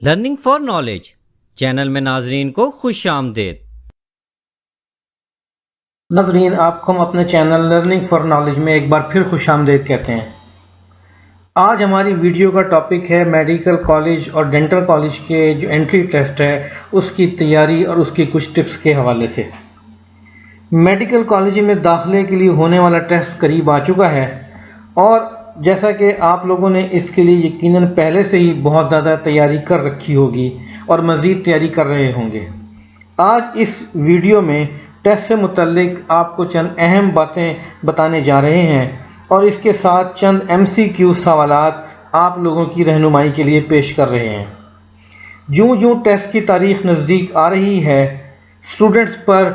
Learning for knowledge channel में नाजरीन को खुश आमदेद। नाजरीन, आपको हम अपने चैनल लर्निंग फॉर नॉलेज में एक बार फिर खुश आमदेद कहते हैं। आज हमारी वीडियो का टॉपिक है मेडिकल कॉलेज और डेंटल कॉलेज के जो एंट्री टेस्ट है उसकी तैयारी और उसकी कुछ टिप्स के हवाले से। मेडिकल कॉलेज में दाखिले के लिए होने वाला टेस्ट करीब आ चुका है और जैसा कि आप लोगों ने इसके लिए यकीनन पहले से ही बहुत ज़्यादा तैयारी कर रखी होगी और मज़ीद तैयारी कर रहे होंगे। आज इस वीडियो में टेस्ट से मुतल्लिक आपको चंद अहम बातें बताने जा रहे हैं और इसके साथ चंद MCQ सवालात आप लोगों की रहनुमाई के लिए पेश कर रहे हैं। ज्यों ज्यों टेस्ट की तारीख नज़दीक आ रही है, स्टूडेंट्स पर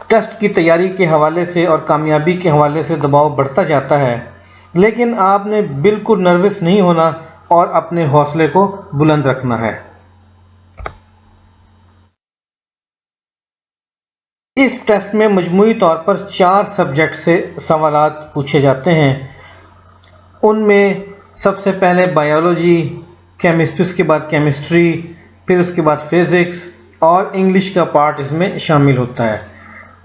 टेस्ट की तैयारी के हवाले से और कामयाबी के हवाले से दबाव बढ़ता जाता है, लेकिन आपने बिल्कुल नर्वस नहीं होना और अपने हौसले को बुलंद रखना है। इस टेस्ट में मजमूई तौर पर 4 सब्जेक्ट से सवालात पूछे जाते हैं। उनमें सबसे पहले बायोलॉजी, केमिस्ट्री, उसके बाद केमिस्ट्री, फिर उसके बाद फिज़िक्स और इंग्लिश का पार्ट इसमें शामिल होता है।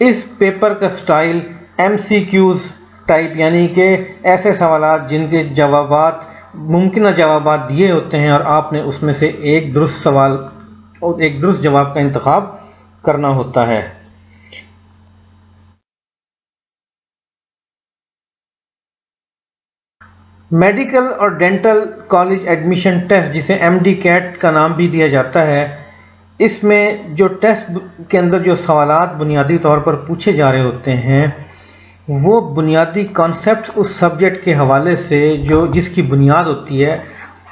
इस पेपर का स्टाइल MCQs टाइप यानी कि ऐसे सवालात जिनके जवाबात मुमकिन जवाबात दिए होते हैं और आपने उसमें से एक दुरुस्त सवाल और एक दुरुस्त जवाब का इंतखाब करना होता है। मेडिकल और डेंटल कॉलेज एडमिशन टेस्ट, जिसे MD कैट का नाम भी दिया जाता है, इसमें जो टेस्ट के अंदर जो सवालात बुनियादी तौर पर पूछे जा रहे होते हैं वो बुनियादी कॉन्सेप्ट उस सब्जेक्ट के हवाले से जो जिसकी बुनियाद होती है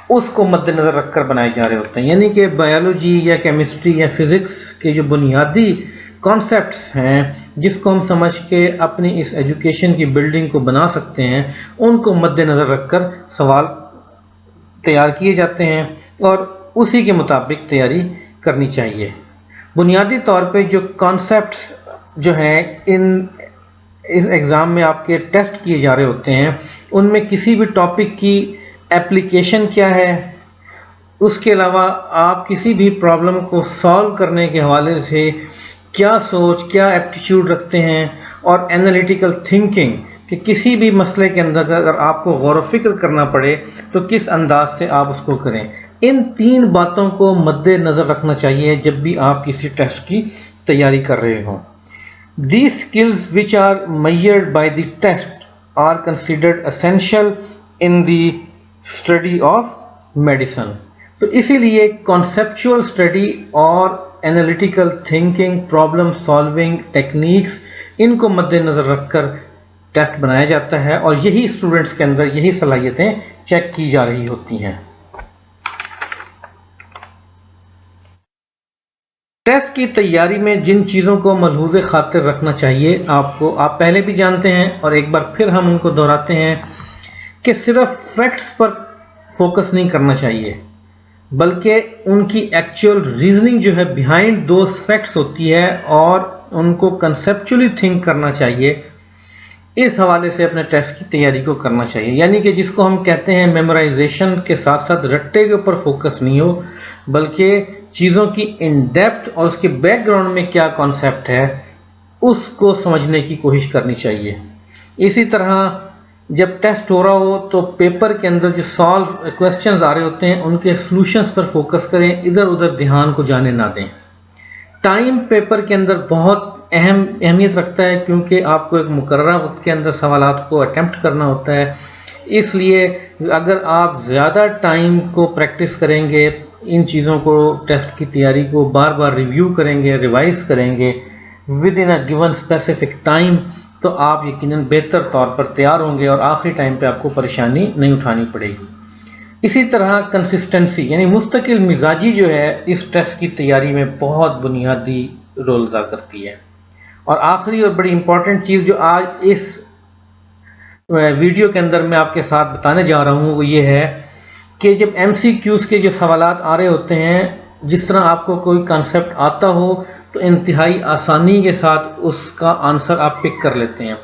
उसको मद्देनज़र रखकर बनाए जा रहे होते हैं। यानी कि बायोलॉजी या केमिस्ट्री या फिज़िक्स के जो बुनियादी कॉन्सेप्ट्स हैं जिसको हम समझ के अपनी इस एजुकेशन की बिल्डिंग को बना सकते हैं, उनको मद्देनज़र रखकर सवाल तैयार किए जाते हैं और उसी के मुताबिक तैयारी करनी चाहिए। बुनियादी तौर पे जो कॉन्सेप्ट्स जो हैं इस एग्ज़ाम में आपके टेस्ट किए जा रहे होते हैं, उनमें किसी भी टॉपिक की एप्लीकेशन क्या है, उसके अलावा आप किसी भी प्रॉब्लम को सॉल्व करने के हवाले से क्या सोच, क्या एप्टीट्यूड रखते हैं और एनालिटिकल थिंकिंग कि किसी भी मसले के अंदर अगर आपको गौर व फिक्र करना पड़े तो किस अंदाज से आप उसको करें। इन 3 बातों को मद्देनज़र रखना चाहिए जब भी आप किसी टेस्ट की तैयारी कर रहे हों। These skills which are measured by the test are considered essential in the study of medicine। तो इसीलिए conceptual study और analytical thinking, problem solving techniques, इनको मद्देनज़र रखकर टेस्ट बनाया जाता है और यही स्टूडेंट्स के अंदर यही सलाहियतें चेक की जा रही होती हैं। टेस्ट की तैयारी में जिन चीज़ों को मलहूज़ खातिर रखना चाहिए आपको, आप पहले भी जानते हैं और एक बार फिर हम उनको दोहराते हैं कि सिर्फ फैक्ट्स पर फोकस नहीं करना चाहिए बल्कि उनकी एक्चुअल रीजनिंग जो है बिहाइंड दोज फैक्ट्स होती है और उनको कंसेप्चुअली थिंक करना चाहिए। इस हवाले से अपने टेस्ट की तैयारी को करना चाहिए। यानी कि जिसको हम कहते हैं मेमोराइजेशन के साथ साथ रट्टे के ऊपर फोकस नहीं हो बल्कि चीज़ों की इन डेप्थ और उसके बैकग्राउंड में क्या कॉन्सेप्ट है उसको समझने की कोशिश करनी चाहिए। इसी तरह जब टेस्ट हो रहा हो तो पेपर के अंदर जो सॉल्व क्वेश्चंस आ रहे होते हैं उनके सॉल्यूशंस पर फोकस करें, इधर उधर ध्यान को जाने ना दें। टाइम पेपर के अंदर बहुत अहमियत रखता है क्योंकि आपको एक मुकर्रर वक्त के अंदर सवालात को अटेम्प्ट करना होता है। इसलिए अगर आप ज़्यादा टाइम को प्रैक्टिस करेंगे, इन चीज़ों को टेस्ट की तैयारी को बार बार रिव्यू करेंगे, रिवाइज करेंगे with in a given specific time, तो आप यकीनन बेहतर तौर पर तैयार होंगे और आखिरी टाइम पे आपको परेशानी नहीं उठानी पड़ेगी। इसी तरह कंसिस्टेंसी यानी मुस्तकिल मिजाजी जो है इस टेस्ट की तैयारी में बहुत बुनियादी रोल अदा करती है। और आखिरी और बड़ी इंपॉर्टेंट चीज़ जो आज इस वीडियो के अंदर मैं आपके साथ बताने जा रहा हूँ वो ये है कि जब MCQs के जो सवालात आ रहे होते हैं, जिस तरह आपको कोई कॉन्सेप्ट आता हो तो इंतहाई आसानी के साथ उसका आंसर आप पिक कर लेते हैं,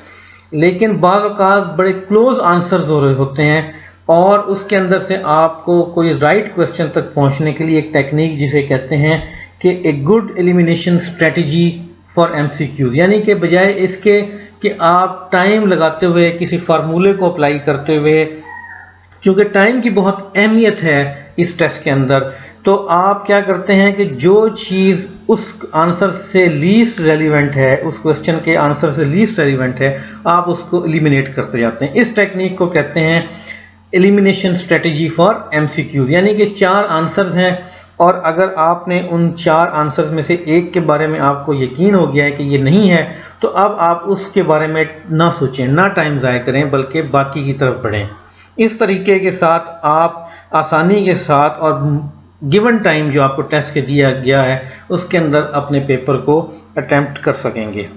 लेकिन बाज़ औक़ात बड़े क्लोज आंसर्स हो रहे होते हैं और उसके अंदर से आपको कोई राइट क्वेश्चन तक पहुंचने के लिए एक टेक्निक जिसे कहते हैं कि a good elimination strategy for MCQs, यानी कि बजाय इसके कि आप टाइम लगाते हुए किसी फार्मूले को अप्लाई करते हुए, क्योंकि टाइम की बहुत अहमियत है इस टेस्ट के अंदर, तो आप क्या करते हैं कि जो चीज़ उस आंसर से लीस्ट रेलिवेंट है, उस क्वेश्चन के आंसर से लीस्ट रेलिवेंट है, आप उसको एलिमिनेट करते जाते हैं। इस टेक्निक को कहते हैं एलिमिनेशन स्ट्रेटजी फॉर एमसीक्यूज, यानी कि 4 आंसर्स हैं और अगर आपने उन 4 आंसर्स में से एक के बारे में आपको यकीन हो गया है कि ये नहीं है, तो अब आप उसके बारे में ना सोचें, ना टाइम ज़ाया करें, बल्कि बाकी की तरफ बढ़ें। इस तरीके के साथ आप आसानी के साथ और गिवन टाइम जो आपको टेस्ट के दिया गया है उसके अंदर अपने पेपर को अटेम्प्ट कर सकेंगे।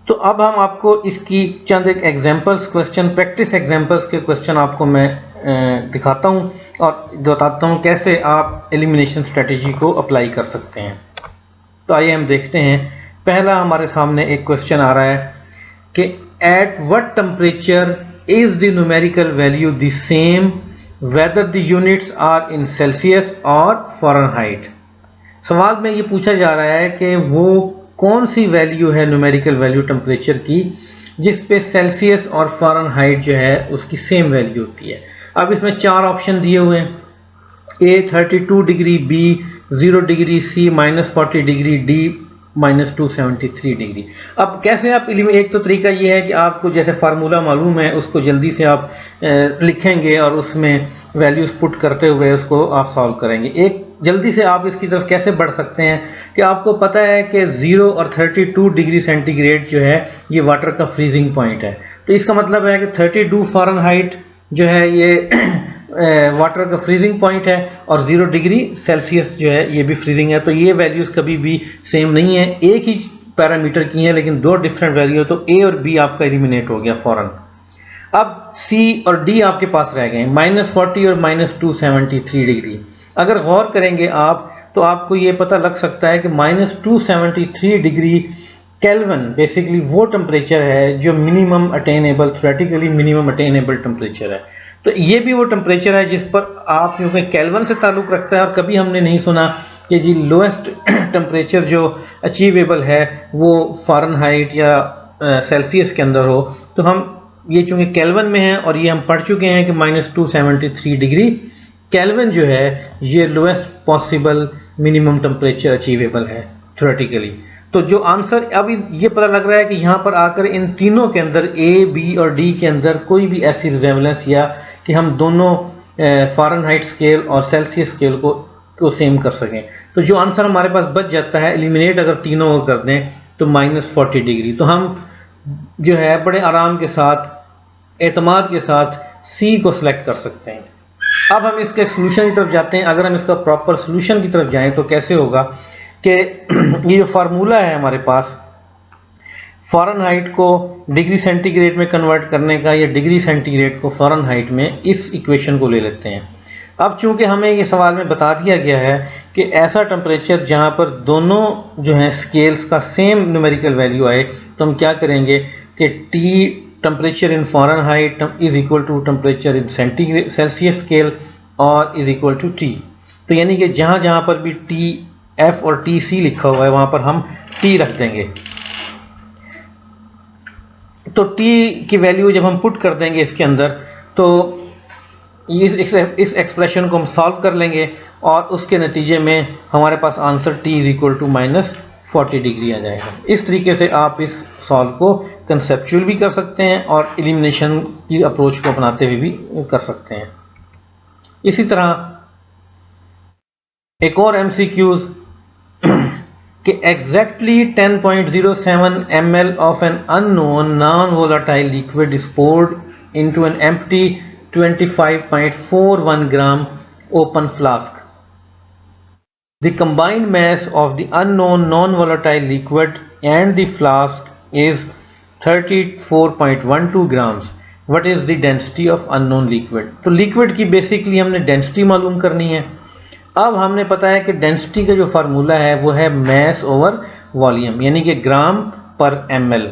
तो अब हम आपको इसकी चंद एक एग्जांपल्स क्वेश्चन, प्रैक्टिस एग्जांपल्स के क्वेश्चन आपको मैं दिखाता हूं और बताता हूं कैसे आप एलिमिनेशन स्ट्रेटजी को अप्लाई कर सकते हैं। तो आइए हम देखते हैं। पहला हमारे सामने एक क्वेश्चन आ रहा है कि at what temperature is the numerical value the same whether the units are in Celsius और फ़ारेनहाइट। सवाल में ये पूछा जा रहा है कि वो कौन सी वैल्यू है न्यूमेरिकल वैल्यू टेम्परेचर की जिस पे सेल्सियस और फ़ारेनहाइट जो है उसकी सेम वैल्यू होती है। अब इसमें 4 ऑप्शन दिए हुए हैं, ए 32 डिग्री, बी 0 डिग्री, सी -40 डिग्री, डी -273 डिग्री। अब कैसे आप एक तो तरीका ये है कि आपको जैसे फार्मूला मालूम है उसको जल्दी से आप लिखेंगे और उसमें वैल्यूज पुट करते हुए उसको आप सॉल्व करेंगे। एक जल्दी से आप इसकी तरफ कैसे बढ़ सकते हैं कि आपको पता है कि 0 और 32 डिग्री सेंटीग्रेड जो है ये वाटर का फ्रीजिंग पॉइंट है, तो इसका मतलब है कि 32 फ़ारेनहाइट जो है ये वाटर का फ्रीजिंग पॉइंट है और 0 डिग्री सेल्सियस जो है ये भी फ्रीजिंग है। तो ये वैल्यूज़ कभी भी सेम नहीं है, एक ही पैरामीटर की है लेकिन 2 डिफरेंट वैल्यू, तो ए और बी आपका एलिमिनेट हो गया फौरन। अब सी और डी आपके पास रह गए, -40 और -273 डिग्री। अगर गौर करेंगे आप तो आपको ये पता लग सकता है कि -273 डिग्री केल्विन बेसिकली वो टेम्परेचर है जो minimum attainable, theoretically minimum attainable temperature है। तो ये भी वो टेम्परेचर है जिस पर आप, क्योंकि केल्विन से ताल्लुक़ रखता है और कभी हमने नहीं सुना कि जी लोएस्ट टेम्परेचर जो अचीवेबल है वो फ़ारेनहाइट या सेल्सियस के अंदर हो। तो हम ये चूँकि केल्विन में है और ये हम पढ़ चुके हैं कि -273 डिग्री केल्विन जो है ये lowest possible minimum temperature achievable है थ्योरेटिकली। तो जो आंसर अभी ये पता लग रहा है कि यहाँ पर आकर इन तीनों के अंदर ए, बी और डी के अंदर कोई भी ऐसी रिजेम्बलेंस या कि हम दोनों फ़ारेनहाइट स्केल और सेल्सियस स्केल को सेम कर सकें। तो जो आंसर हमारे पास बच जाता है, एलिमिनेट अगर तीनों को कर दें तो -40 डिग्री, तो हम जो है बड़े आराम के साथ, एतमाद के साथ सी को सिलेक्ट कर सकते हैं। अब हम इसके सोल्यूशन की तरफ जाते हैं। अगर हम इसका प्रॉपर सोल्यूशन की तरफ जाएं तो कैसे होगा कि ये जो फार्मूला है हमारे पास फ़ारेनहाइट को डिग्री सेंटीग्रेड में कन्वर्ट करने का, या डिग्री सेंटीग्रेड को फ़ारेनहाइट में, इस इक्वेशन को ले लेते हैं। अब चूंकि हमें ये सवाल में बता दिया गया है कि ऐसा टेम्परेचर जहाँ पर दोनों जो हैं स्केल्स का सेम न्यूमेरिकल वैल्यू आए, तो हम क्या करेंगे कि T temperature in Fahrenheit is equal to temperature in centigrade Celsius scale और इज इक्वल टू टी। तो यानी कि जहाँ जहाँ पर भी टी एफ और टी सी लिखा हुआ है वहाँ पर हम टी रख देंगे। तो टी की वैल्यू जब हम पुट कर देंगे इसके अंदर तो इस एक्सप्रेशन को हम सॉल्व कर लेंगे और उसके नतीजे में हमारे पास answer T is equal to -40 degree आ जाएगा। इस तरीके से आप इस सॉल्व को कंसेप्चुअल भी कर सकते हैं और एलिमिनेशन की अप्रोच को अपनाते हुए भी कर सकते हैं। इसी तरह एक और एमसीक्यूज कि exactly 10.07 ml of an unknown non-volatile liquid is poured into an empty 25.41 gram open flask. The combined mass of the unknown non-volatile liquid and the flask is 34.12 grams. What is the density of unknown liquid? तो liquid की basically हमने density मालूम करनी है। अब हमने पता है कि डेंसिटी का जो फार्मूला है वो है मैस ओवर वॉल्यूम, यानी कि ग्राम पर ml।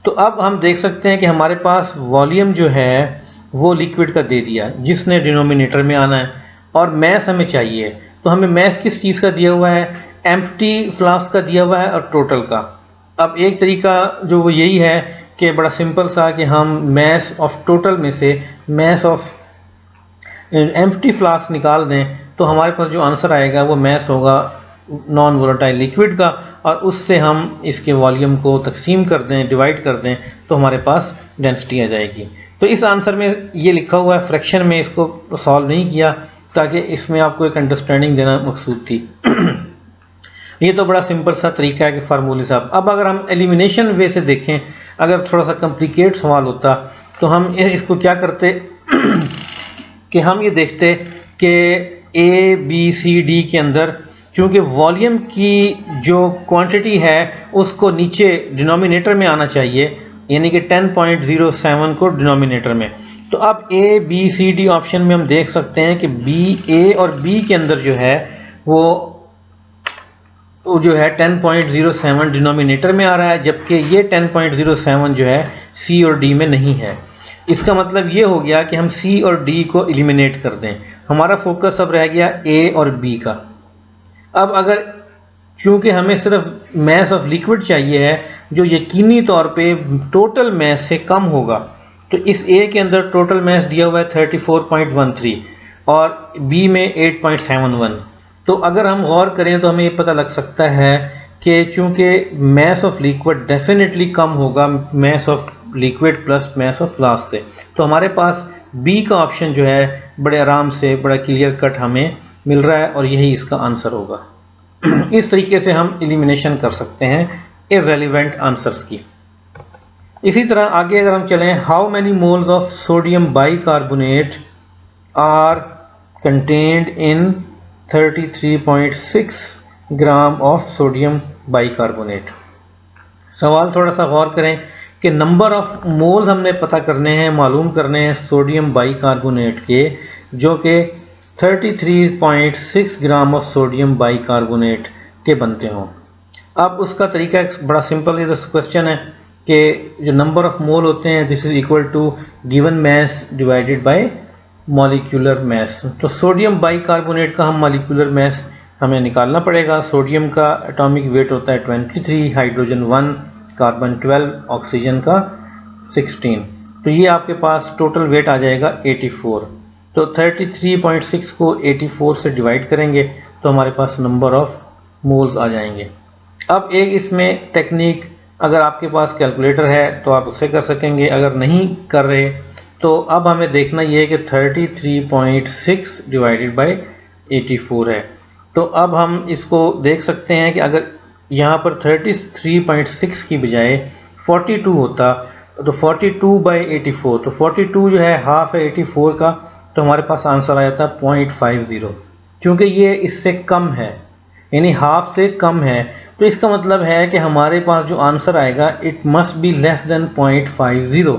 तो अब हम देख सकते हैं कि हमारे पास वॉल्यूम जो है वो लिक्विड का दे दिया जिसने डिनोमिनेटर में आना है, और मैस हमें चाहिए। तो हमें मैस किस चीज़ का दिया हुआ है, एम्प्टी फ्लास्क का दिया हुआ है और टोटल का। अब एक तरीका जो वो यही है कि बड़ा सिंपल सा कि हम मैस ऑफ टोटल में से मैस ऑफ एम्प्टी फ्लास्क निकाल दें, तो हमारे पास जो आंसर आएगा वो मैस होगा नॉन वोलेटाइल लिक्विड का, और उससे हम इसके वॉल्यूम को तकसीम कर दें, डिवाइड कर दें, तो हमारे पास डेंसिटी आ जाएगी। तो इस आंसर में ये लिखा हुआ है, फ्रैक्शन में इसको सॉल्व नहीं किया ताकि इसमें आपको एक अंडरस्टैंडिंग देना मकसूद थी। ये तो बड़ा सिंपल सा तरीका है कि फार्मूले साहब। अब अगर हम एलिमिनेशन वे से देखें, अगर थोड़ा सा कॉम्प्लिकेट सवाल होता तो हम इसको क्या करते कि हम ये देखते कि ए बी सी डी के अंदर क्योंकि वॉल्यूम की जो क्वांटिटी है उसको नीचे डिनोमिनेटर में आना चाहिए, यानी कि 10.07 को डिनोमिनेटर में। तो अब A B C D option में हम देख सकते हैं कि बी, ए और बी के अंदर जो है वो जो है 10.07 डिनोमिनेटर में आ रहा है, जबकि ये 10.07 जो है सी और डी में नहीं है। इसका मतलब ये हो गया कि हम सी और डी को एलिमिनेट कर दें। हमारा फोकस अब रह गया ए और बी का। अब अगर क्योंकि हमें सिर्फ मैस ऑफ लिक्विड चाहिए है जो यकीनी तौर पे टोटल मैस से कम होगा, तो इस ए के अंदर टोटल मैस दिया हुआ है 34.13 और बी में 8.71। तो अगर हम गौर करें तो हमें ये पता लग सकता है कि चूंकि मैस ऑफ लिक्विड डेफिनेटली कम होगा mass of liquid plus mass of flask से, तो हमारे पास बी का ऑप्शन जो है बड़े आराम से बड़ा क्लियर कट हमें मिल रहा है और यही इसका आंसर होगा। इस तरीके से हम एलिमिनेशन कर सकते हैं इररेलेवेंट आंसर्स की। इसी तरह आगे अगर हम चलें, how many moles of sodium bicarbonate are contained in 33.6 gram of sodium bicarbonate. सवाल थोड़ा सा गौर करें कि नंबर ऑफ मोल्स हमने पता करने हैं, मालूम करने हैं सोडियम बाइकार्बोनेट के, जो कि 33.6 ग्राम ऑफ सोडियम बाइकार्बोनेट के बनते हों। अब उसका तरीका बड़ा सिंपल है, क्वेश्चन है कि जो नंबर ऑफ मोल होते हैं this is equal to given mass divided by molecular mass. तो सोडियम बाइकार्बोनेट का हम मॉलिक्यूलर मैस हमें निकालना पड़ेगा। सोडियम का एटॉमिक वेट होता है 23, हाइड्रोजन 1, कार्बन 12, ऑक्सीजन का 16। तो ये आपके पास टोटल वेट आ जाएगा 84। तो 33.6 को 84 से डिवाइड करेंगे तो हमारे पास नंबर ऑफ मोल्स आ जाएंगे। अब एक इसमें टेक्निक, अगर आपके पास कैलकुलेटर है तो आप उससे कर सकेंगे, अगर नहीं कर रहे तो अब हमें देखना ये है कि 33.6 डिवाइडेड बाय 84 है। तो अब हम इसको देख सकते हैं कि अगर यहाँ पर 33.6 की बजाय 42 होता तो 42 बाई 84, तो 42 जो है हाफ है 84 का, तो हमारे पास आंसर आ जाता है 0.50। क्योंकि ये इससे कम है, यानी हाफ से कम है, तो इसका मतलब है कि हमारे पास जो आंसर आएगा it must be less than 0.50।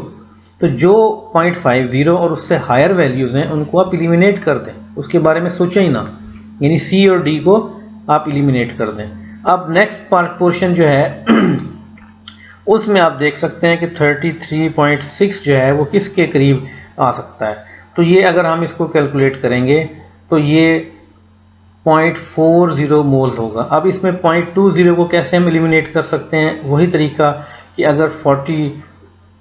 तो जो 0.50 और उससे हायर वैल्यूज़ हैं उनको आप एलिमिनेट कर दें, उसके बारे में सोचें ही ना, यानी सी और डी को आप एलिमिनेट कर दें। अब नेक्स्ट पार्ट पोर्शन जो है उसमें आप देख सकते हैं कि 33.6 जो है वो किसके करीब आ सकता है। तो ये अगर हम इसको कैलकुलेट करेंगे तो ये 0.40 मोल्स होगा। अब इसमें 0.20 को कैसे हम एलिमिनेट कर सकते हैं, वही तरीका कि अगर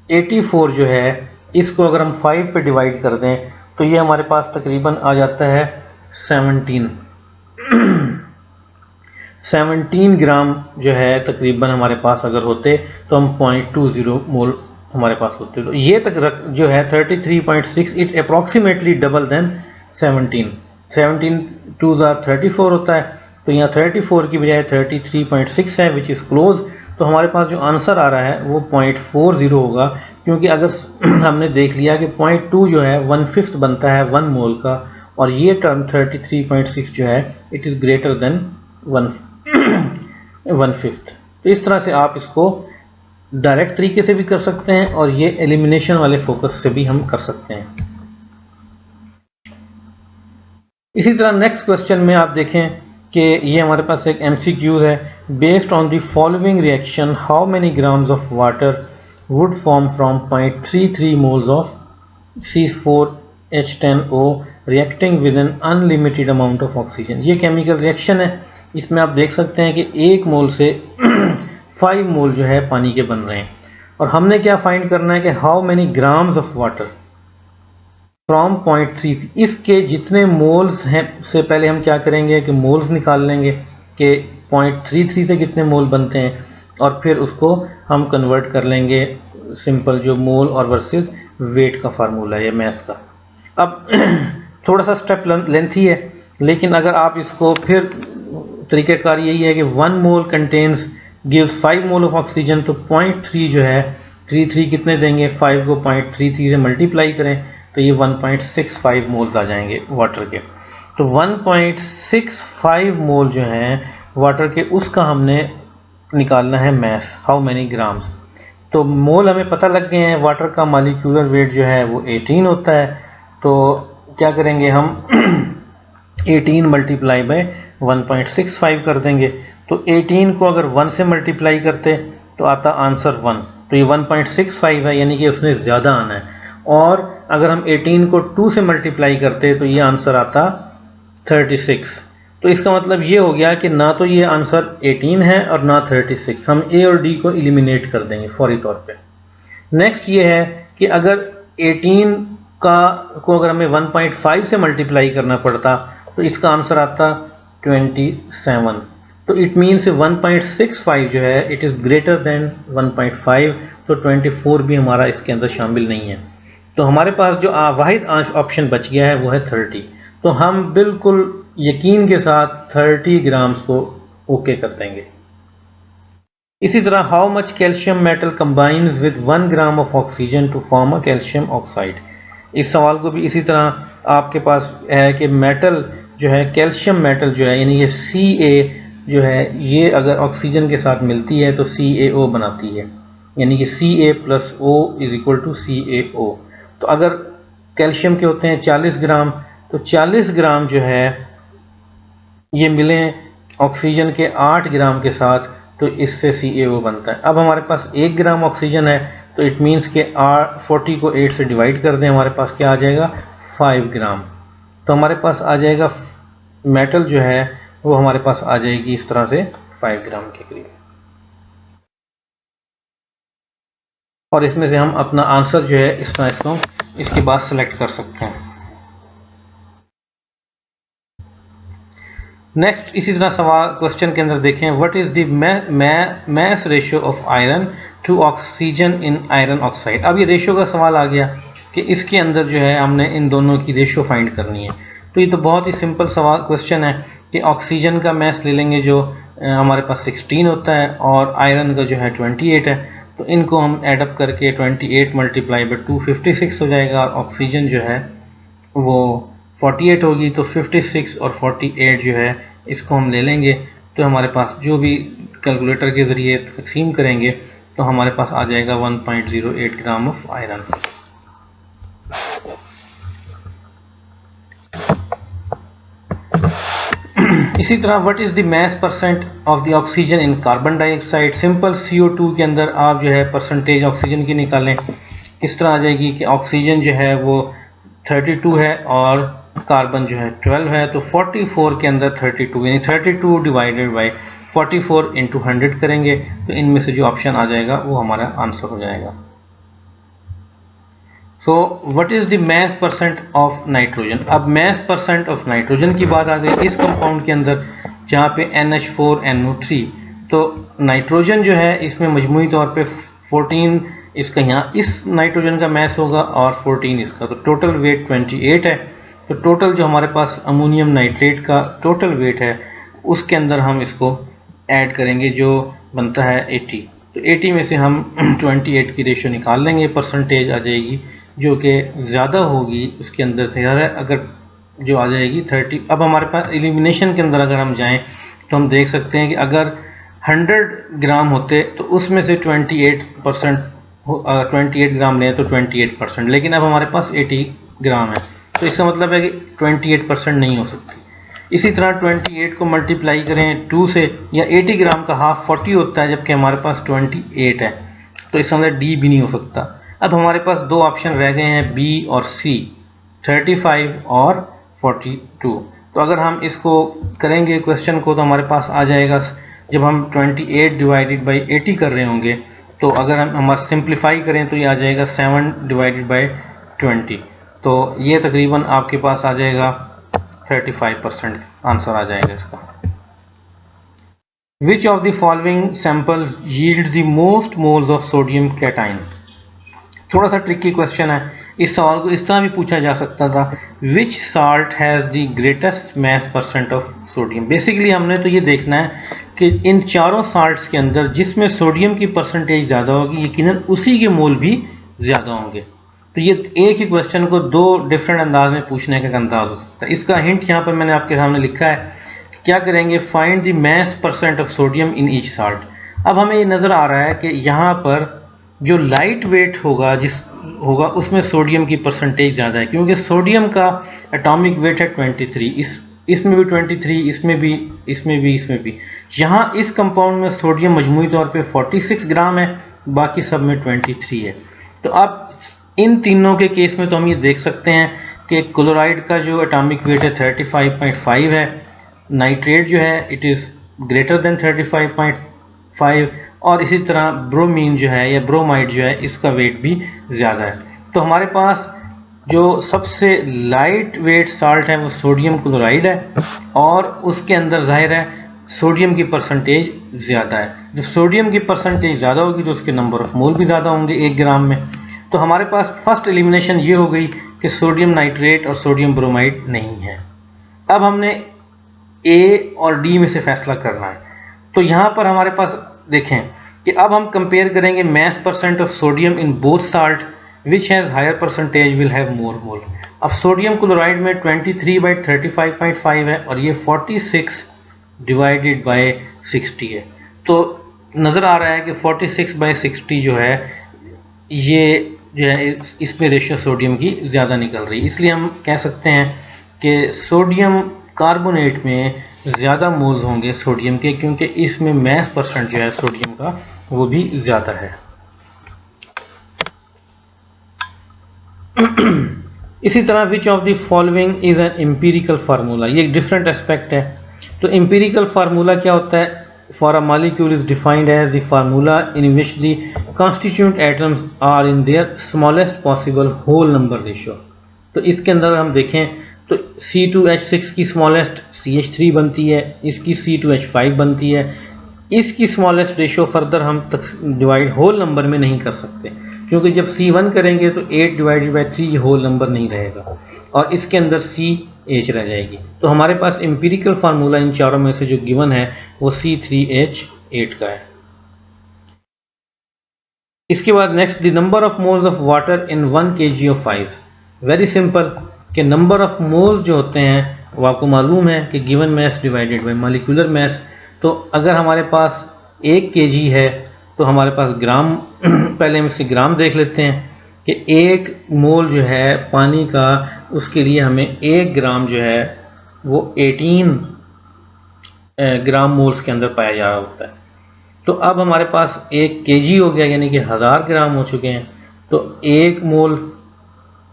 84 जो है इसको अगर हम 5 पे डिवाइड कर दें तो ये हमारे पास तकरीबन आ जाता है 17 ग्राम जो है तकरीबन हमारे पास अगर होते तो हम 0.20 मोल हमारे पास होते। तो ये तक जो है 33.6 it approximately double than 17 2s are 34 होता है, तो यहाँ 34 की बजाय 33.6 है विच इज़ क्लोज। तो हमारे पास जो आंसर आ रहा है वो 0.40 होगा, क्योंकि अगर हमने देख लिया कि 0.2 जो है 1/5 बनता है 1 मोल का, और ये टर्म 33.6 जो है इट इज़ ग्रेटर देन 1/5। तो इस तरह से आप इसको डायरेक्ट तरीके से भी कर सकते हैं और ये एलिमिनेशन वाले फोकस से भी हम कर सकते हैं। इसी तरह नेक्स्ट क्वेश्चन में आप देखें कि ये हमारे पास एक MCQ है, based on the following reaction how many grams of water would form from 0.33 moles of C4H10O reacting with an unlimited amount of oxygen। ये केमिकल रिएक्शन है, इसमें आप देख सकते हैं कि 1 मोल से 5 मोल जो है पानी के बन रहे हैं। और हमने क्या फाइंड करना है कि how many grams of water from 0.3, इसके जितने मोल्स हैं से पहले हम क्या करेंगे कि मोल्स निकाल लेंगे कि 0.33 से कितने मोल बनते हैं, और फिर उसको हम कन्वर्ट कर लेंगे सिंपल जो मोल और वर्सेस वेट का फार्मूला है मैथ्स का। अब थोड़ा सा स्टेप लेंथी है, लेकिन अगर आप इसको फिर तरीक़ाकार यही है कि 1 mole contains gives 5 mole of oxygen, तो 0.3 जो है 33 कितने देंगे, 5 को 0.33 से मल्टीप्लाई करें तो ये 1.65 मोल्स आ जाएंगे वाटर के। तो 1.65 मोल जो हैं वाटर के, उसका हमने निकालना है मैस, हाउ मैनी ग्राम्स। तो मोल हमें पता लग गए हैं, वाटर का मॉलिक्यूलर वेट जो है वो 18 होता है। तो क्या करेंगे हम 18 मल्टीप्लाई बाय 1.65 कर देंगे। तो 18 को अगर 1 से मल्टीप्लाई करते तो आता आंसर 1, तो ये 1.65 है, यानी कि उसने ज़्यादा आना है। और अगर हम 18 को 2 से मल्टीप्लाई करते तो ये आंसर आता 36। तो इसका मतलब ये हो गया कि ना तो ये आंसर 18 है और ना 36। हम ए और डी को एलिमिनेट कर देंगे फौरी तौर पे। नेक्स्ट ये है कि अगर 18 को अगर हमें 1.5 से मल्टीप्लाई करना पड़ता तो इसका आंसर आता 27। तो इट मीन्स 1.65 जो है इट इज़ ग्रेटर देन 1.5, तो 24 भी हमारा इसके अंदर शामिल नहीं है। तो हमारे पास जो वाहिद ऑप्शन बच गया है वो है 30। तो हम बिल्कुल यकीन के साथ 30 ग्राम्स को ओके कर देंगे। इसी तरह how much calcium metal combines with 1 gram of oxygen to form a calcium oxide. इस सवाल को भी इसी तरह आपके पास है कि मेटल जो है, कैल्शियम मेटल जो है, यानी ये Ca जो है, ये अगर ऑक्सीजन के साथ मिलती है तो CaO बनाती है, यानी कि Ca plus O is equal to CaO। तो अगर कैल्शियम के होते हैं 40 ग्राम, तो 40 ग्राम जो है ये मिलें ऑक्सीजन के 8 ग्राम के साथ, तो इससे CaO बनता है। अब हमारे पास 1 ग्राम ऑक्सीजन है, तो इट मीन्स के 40 को 8 से डिवाइड कर दें, हमारे पास क्या आ जाएगा 5 ग्राम। तो हमारे पास आ जाएगा मेटल जो है वो हमारे पास आ जाएगी इस तरह से 5 ग्राम के करीब। और इसमें से हम अपना आंसर जो है इस तरह इसको इसके बाद सेलेक्ट कर सकते हैं। नेक्स्ट इसी तरह सवाल क्वेश्चन के अंदर देखें, what is the mass ratio of iron to oxygen in iron oxide. अब ये रेशियो का सवाल आ गया कि इसके अंदर जो है हमने इन दोनों की रेशियो फाइंड करनी है। तो ये तो बहुत ही सिंपल सवाल क्वेश्चन है कि ऑक्सीजन का मैस ले लेंगे जो हमारे पास 16 होता है और आयरन का जो है 28 है। तो इनको हम एडअप करके 28 मल्टीप्लाई बाई 2 56 हो जाएगा, और ऑक्सीजन जो है वो 48 होगी। तो 56 और 48 जो है इसको हम ले लेंगे, तो हमारे पास जो भी कैलकुलेटर के ज़रिए तकसीम करेंगे तो हमारे पास आ जाएगा 1.08 ग्राम ऑफ आयरन। इसी तरह what is the mass percent of the oxygen in carbon dioxide. Simple CO2 के अंदर आप जो है परसेंटेज ऑक्सीजन की निकालें, किस तरह आ जाएगी कि ऑक्सीजन जो है वो 32 है और कार्बन जो है 12 है। तो 44 के अंदर 32, यानी 32 डिवाइडेड बाई 44 इंटू 100 करेंगे, तो इनमें से जो ऑप्शन आ जाएगा वो हमारा आंसर हो जाएगा। So what is the mass percent of nitrogen. अब मैस परसेंट ऑफ नाइट्रोजन की बात आ गई इस कंपाउंड के अंदर, जहाँ पे NH4NO3। तो नाइट्रोजन जो है इसमें मजमूई तौर पे 14 इसका यहाँ इस नाइट्रोजन का मैस होगा और 14 इसका, तो टोटल वेट 28 है। तो टोटल जो हमारे पास अमोनियम नाइट्रेट का टोटल वेट है उसके अंदर हम इसको ऐड करेंगे जो बनता है 80। तो 80 में से हम 28 की रेशियो निकाल लेंगे, परसेंटेज आ जाएगी जो कि ज़्यादा होगी उसके अंदर से ज़्यादा, अगर जो आ जाएगी 30। अब हमारे पास एलिमिनेशन के अंदर अगर हम जाएं तो हम देख सकते हैं कि अगर 100 ग्राम होते तो उसमें से 28 ग्राम लें तो 28%, लेकिन अब हमारे पास 80 ग्राम है, तो इसका मतलब है कि 28% नहीं हो सकती। इसी तरह 28 को मल्टीप्लाई करें 2 से, या 80 ग्राम का हाफ 40 होता है, जबकि हमारे पास 28 है, तो इसका मतलब D भी नहीं हो सकता। अब हमारे पास दो ऑप्शन रह गए हैं बी और सी, 35 और 42। तो अगर हम इसको करेंगे क्वेश्चन को तो हमारे पास आ जाएगा, जब हम 28 डिवाइडेड बाई 80 कर रहे होंगे तो अगर हम हमारा सिंप्लीफाई करें तो ये आ जाएगा 7 डिवाइडेड बाई 20। तो ये तकरीबन आपके पास आ जाएगा 35% आंसर आ जाएगा इसका। Which of the following samples yield the most moles of sodium cation? थोड़ा सा ट्रिकी क्वेश्चन है, इस सवाल को इस तरह भी पूछा जा सकता था, which salt has the greatest mass percent of sodium. Basically हमने तो ये देखना है कि इन चारों साल्ट्स के अंदर जिसमें सोडियम की परसेंटेज ज़्यादा होगी यकीनन उसी के मोल भी ज़्यादा होंगे। तो ये एक ही क्वेश्चन को दो डिफरेंट अंदाज में पूछने का अंदाज हो सकता है। इसका हिंट यहाँ पर मैंने आपके सामने लिखा है, क्या करेंगे, find the mass percent of sodium in each salt. अब हमें ये नज़र आ रहा है कि यहाँ पर जो लाइट वेट होगा उसमें सोडियम की परसेंटेज ज़्यादा है, क्योंकि सोडियम का एटॉमिक वेट है 23, इसमें भी 23, इसमें भी। यहाँ इस कंपाउंड में सोडियम मजमूई तौर पे 46 ग्राम है, बाकी सब में 23 है। तो अब इन तीनों के केस में तो हम ये देख सकते हैं कि क्लोराइड का जो एटॉमिक वेट है 35.5 है, नाइट्रेट जो है इट इज़ ग्रेटर देन 35.5, और इसी तरह ब्रोमीन जो है या ब्रोमाइड जो है इसका वेट भी ज़्यादा है। तो हमारे पास जो सबसे लाइट वेट साल्ट है वो सोडियम क्लोराइड है, और उसके अंदर जाहिर है सोडियम की परसेंटेज ज़्यादा है। जब सोडियम की परसेंटेज ज़्यादा होगी तो उसके नंबर ऑफ मोल भी ज़्यादा होंगे 1 ग्राम में। तो हमारे पास फर्स्ट एलिमिनेशन ये हो गई कि सोडियम नाइट्रेट और सोडियम ब्रोमाइड नहीं है। अब हमने ए और डी में से फैसला करना है। तो यहाँ पर हमारे पास देखें कि अब हम कंपेयर करेंगे mass percent of sodium in both salt, which has higher percentage will have more mole. अब सोडियम क्लोराइड में 23/35.5 है और ये 46 डिवाइडेड बाय 60 है। तो नज़र आ रहा है कि 46/60 जो है ये जो है इसमें रेशियो सोडियम की ज़्यादा निकल रही है। इसलिए हम कह सकते हैं कि सोडियम कार्बोनेट में ज़्यादा मोल्स होंगे सोडियम के, क्योंकि इसमें मैस परसेंट जो है सोडियम का वो भी ज़्यादा है। इसी तरह which of the following is an empirical formula, ये एक डिफरेंट एस्पेक्ट है। तो एम्पिरिकल फार्मूला क्या होता है, for a molecule is defined as the formula in which the constituent atoms are in their smallest possible whole number ratio. तो इसके अंदर हम देखें तो C2H6 की स्मॉलेस्ट CH3 बनती है, इसकी C2H5 बनती है, इसकी स्मॉलेस्ट रेशियो फर्दर हम डिवाइड होल नंबर में नहीं कर सकते, क्योंकि जब C1 करेंगे तो 8 डिवाइडेड बाई 3 होल नंबर नहीं रहेगा और इसके अंदर CH रह जाएगी। तो हमारे पास एम्पिरिकल फार्मूला इन चारों में से जो गिवन है वो C3H8 का है। इसके बाद next, the number of moles of water in 1 kg of ice. Very simple कि नंबर ऑफ मोल्स जो होते हैं वो आपको मालूम है कि given mass divided by molecular mass. तो अगर हमारे पास 1 kg है तो हमारे पास ग्राम पहले हम इसके ग्राम देख लेते हैं कि 1 मोल जो है पानी का, उसके लिए हमें 1 ग्राम जो है वो 18 ग्राम मोल्स के अंदर पाया जा रहा होता है। तो अब हमारे पास 1 kg हो गया, यानी कि 1000 ग्राम हो चुके हैं। तो 1 मोल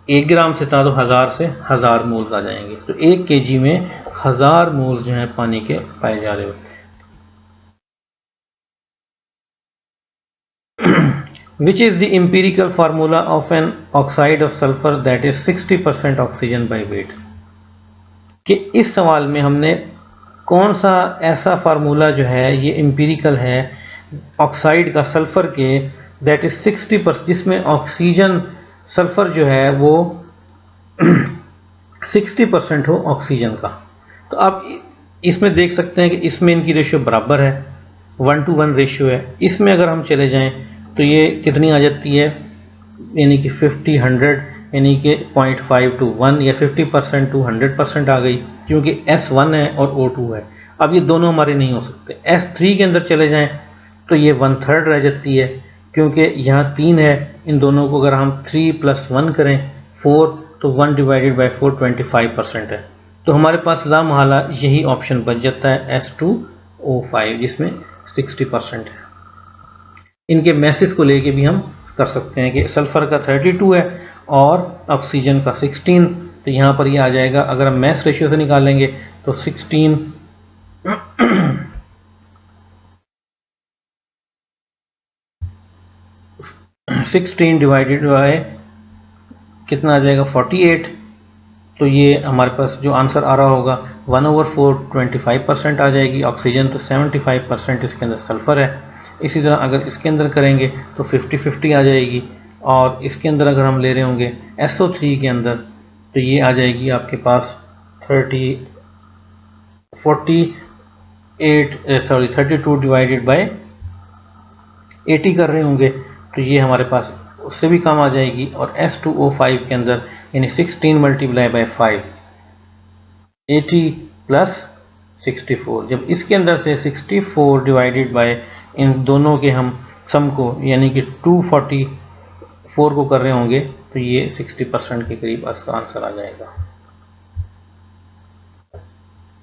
1 ग्राम से था तो 1000 से 1000 मोल्स आ जाएंगे। तो 1 kg में 1000 मोल्स जो है पानी के पाए जा रहे होते हैं। Which is the empirical formula of an oxide of sulfur that is 60% oxygen by weight? कि इस सवाल में हमने कौन सा ऐसा फार्मूला जो है ये एम्पिरिकल है ऑक्साइड का सल्फर के, दैट इज 60%, जिसमें ऑक्सीजन सल्फर जो है वो 60% हो ऑक्सीजन का। तो आप इसमें देख सकते हैं कि इसमें इनकी रेशियो बराबर है, 1:1 रेशियो है। इसमें अगर हम चले जाएं तो ये कितनी आ जाती है, यानी कि 50-100, यानी कि 0.5 to 1 या 50% to 100% आ गई, क्योंकि S1 है और O2 है। अब ये दोनों हमारे नहीं हो सकते। S3 के अंदर चले जाएं तो ये 1/3 रह जाती है, क्योंकि यहाँ 3 है, इन दोनों को अगर हम 3 + 1 करें 4, तो 1 डिवाइडेड बाई 4 25% है। तो हमारे पास लामहला यही ऑप्शन बच जाता है S2O5, जिसमें 60% है। इनके मैसेज को लेके भी हम कर सकते हैं कि सल्फ़र का 32 है और ऑक्सीजन का 16, तो यहाँ पर ये आ जाएगा। अगर हम मैस रेशियो से निकालेंगे तो 16 डिवाइडेड बाय कितना आ जाएगा 48, तो ये हमारे पास जो आंसर आ रहा होगा 1/4 25% आ जाएगी। ऑक्सीजन तो 75% इसके अंदर सल्फ़र है। इसी तरह अगर इसके अंदर करेंगे तो 50-50 आ जाएगी, और इसके अंदर अगर हम ले रहे होंगे SO3 के अंदर तो ये आ जाएगी आपके पास 32 डिवाइडेड बाय 80 कर रहे होंगे तो ये हमारे पास उससे भी कम आ जाएगी। और S2O5 के अंदर यानी 16 मल्टीप्लाई बाय 5 80 प्लस 64, जब इसके अंदर से 64 डिवाइडेड बाय इन दोनों के हम सम को यानी कि 244 को कर रहे होंगे तो ये 60% के करीब इसका आंसर आ जाएगा।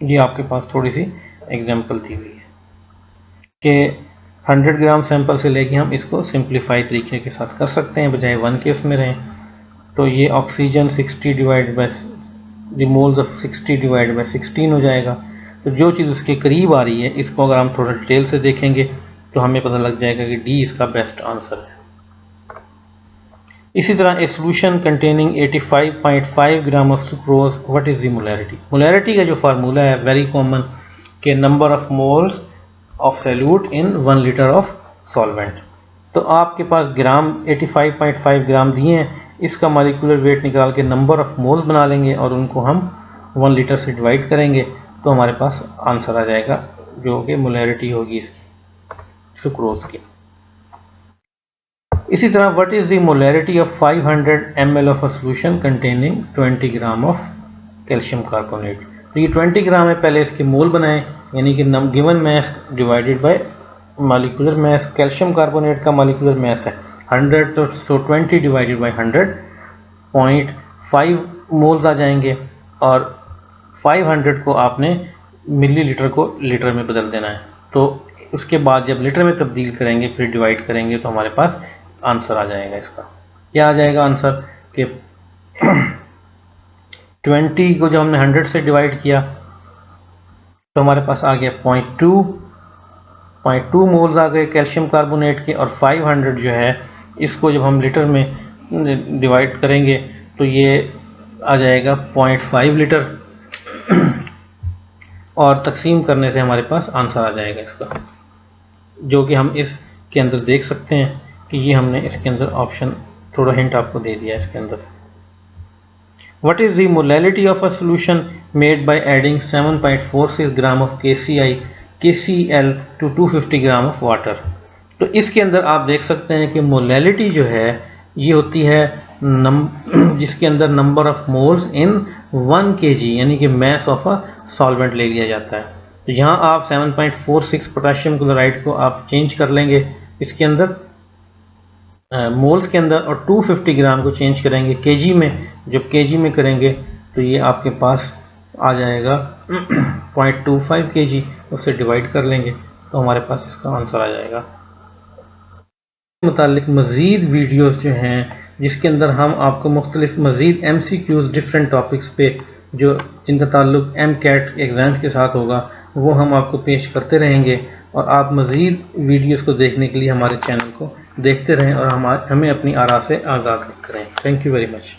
ये आपके पास थोड़ी सी एग्जांपल दी हुई है कि 100 ग्राम सैंपल से लेके हम इसको सिंप्लीफाई तरीके के साथ कर सकते हैं, बजाय 1 के उसमें रहें। तो ये oxygen 60 divide by the moles of 60 divide by 16 हो जाएगा। तो जो चीज़ उसके करीब आ रही है इसको अगर हम थोड़ा डिटेल से देखेंगे तो हमें पता लग जाएगा कि डी इसका बेस्ट आंसर है। इसी तरह a solution containing 85.5 gram of sucrose, what is the molarity. Molarity का जो फार्मूला है वेरी कॉमन के number of moles of salute in 1 litre of solvent. तो आपके पास ग्राम 85.5 ग्राम दिए हैं, इसका मॉलिक्यूलर वेट निकाल के नंबर ऑफ मोल्स बना लेंगे और उनको हम 1 लीटर से डिवाइड करेंगे तो हमारे पास आंसर आ जाएगा जो कि मोलैरिटी होगी इसकी सुक्रोज की। इसी तरह what is the molarity of 500 ml of a solution containing 20 gram of calcium carbonate. तो ये 20 ग्राम है, पहले इसके मोल बनाएं यानी कि given mass divided by molecular mass. Calcium carbonate का मॉलिक्यूलर मैस है 100, तो 20 डिवाइडेड बाय 100 0.5 मोल्स आ जाएंगे, और 500 को आपने मिलीलीटर को लीटर में बदल देना है। तो उसके बाद जब लीटर में तब्दील करेंगे फिर डिवाइड करेंगे तो हमारे पास आंसर आ जाएगा। इसका क्या आ जाएगा आंसर कि 20 को जब हमने 100 से डिवाइड किया तो हमारे पास आ गया 0.2 मोल्स आ गए कैल्शियम कार्बोनेट के, और 500 जो है इसको जब हम लीटर में डिवाइड करेंगे तो ये आ जाएगा 0.5 लीटर, और तकसीम करने से हमारे पास आंसर आ जाएगा इसका, जो कि हम इसके अंदर देख सकते हैं कि ये हमने इसके अंदर ऑप्शन थोड़ा हिंट आपको दे दिया इसके अंदर। What is the molality of a solution made by adding 7.46 gram of KCl to 250 gram of water। तो इसके अंदर आप देख सकते हैं कि मोलैलिटी जो है ये होती है जिसके अंदर number of moles in 1 kg यानी कि मैस ऑफ अ सॉल्वेंट ले लिया जाता है। तो यहाँ आप 7.46 पोटेशियम क्लोराइड को आप चेंज कर लेंगे इसके अंदर मोल्स के अंदर, और 250 ग्राम को चेंज करेंगे केजी में। जब केजी में करेंगे तो ये आपके पास आ जाएगा 0.25 kg, उससे डिवाइड कर लेंगे तो हमारे पास इसका आंसर आ जाएगा। मुतालिक मज़ीद वीडियोस जो हैं जिसके अंदर हम आपको मुख्तलिफ मज़ीद MCQs डिफरेंट टॉपिक्स पे जो जिनका ताल्लुक MCAT एग्ज़ाम के साथ होगा वो हम आपको पेश करते रहेंगे, और आप मज़ीद वीडियोस को देखने के लिए हमारे चैनल को देखते रहें और हमें अपनी आरा से आगाह करें। Thank you very much.